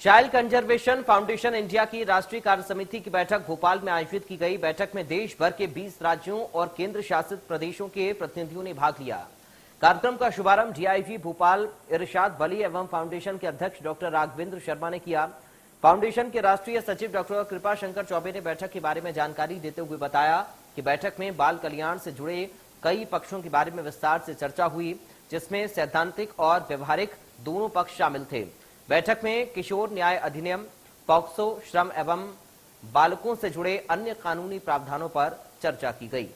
Child conservation foundation India की राष्ट्रीय कार्य समिति की बैठक भोपाल में आयोजित की गई। बैठक में देश भर के 20 राज्यों और केंद्र शासित प्रदेशों के प्रतिनिधियों ने भाग लिया। कार्यक्रम का शुभारंभ डीआईजी भोपाल इरशाद वली एवं फाउंडेशन के अध्यक्ष डॉक्टर राघवेंद्र शर्मा ने किया। फाउंडेशन के राष्ट्रीय सचिव डॉक्टर कृपा शंकर चौबे ने बैठक के बारे में जानकारी देते हुए बताया कि बैठक में बाल कल्याण से जुड़े कई पक्षों के बारे में विस्तार से चर्चा हुई, जिसमें सैद्धांतिक और व्यवहारिक दोनों पक्ष शामिल थे। बैठक में किशोर न्याय अधिनियम, पॉक्सो, श्रम एवं बालकों से जुड़े अन्य कानूनी प्रावधानों पर चर्चा की गई।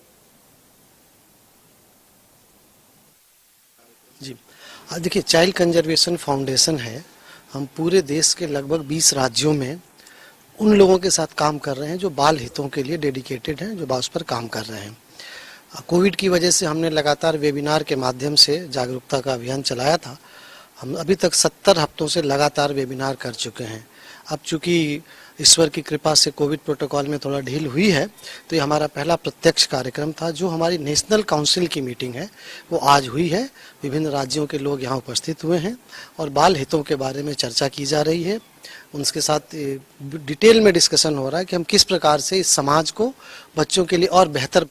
जी, देखिए, चाइल्ड कंजर्वेशन फाउंडेशन है। हम पूरे देश के लगभग 20 राज्यों में उन लोगों के साथ काम कर रहे हैं जो बाल हितों के लिए डेडिकेटेड हैं, जो उस पर काम कर रहे हैं। कोविड की वजह से हमने लगातार वेबिनार के माध्यम से जागरूकता का अभियान चलाया था। हम अभी तक 70 हफ्तों से लगातार वेबिनार कर चुके हैं। अब चूंकि ईश्वर की कृपा से कोविड प्रोटोकॉल में थोड़ा ढील हुई है, तो ये हमारा पहला प्रत्यक्ष कार्यक्रम था। जो हमारी नेशनल काउंसिल की मीटिंग है वो आज हुई है। विभिन्न राज्यों के लोग यहाँ उपस्थित हुए हैं और बाल हितों के बारे में चर्चा की जा रही है। उनके साथ डिटेल में डिस्कशन हो रहा है कि हम किस प्रकार से इस समाज को बच्चों के लिए और बेहतर।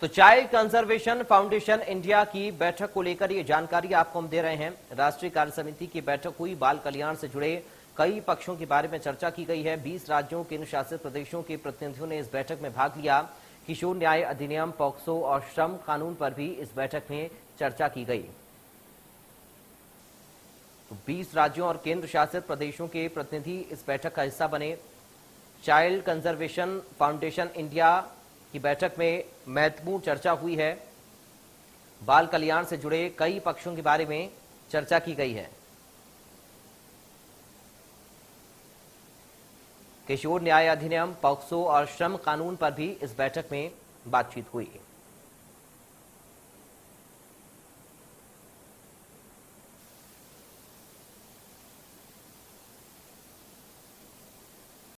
तो चाइल्ड कंजर्वेशन फाउंडेशन इंडिया की बैठक को लेकर ये जानकारी आपको हम दे रहे हैं। राष्ट्रीय कार्य समिति की बैठक हुई। बाल कल्याण से जुड़े कई पक्षों के बारे में चर्चा की गई है। 20 राज्यों केंद्र शासित प्रदेशों के प्रतिनिधियों ने इस बैठक में भाग लिया। किशोर न्याय अधिनियम, पॉक्सो और श्रम कानून पर भी इस बैठक में चर्चा की गई। 20 राज्यों और केंद्र शासित प्रदेशों के प्रतिनिधि इस बैठक का हिस्सा बने। चाइल्ड कंजर्वेशन फाउंडेशन इंडिया की बैठक में महत्वपूर्ण चर्चा हुई है। बाल कल्याण से जुड़े कई पक्षों के बारे में चर्चा की गई है। किशोर न्याय अधिनियम, पॉक्सो और श्रम कानून पर भी इस बैठक में बातचीत हुई।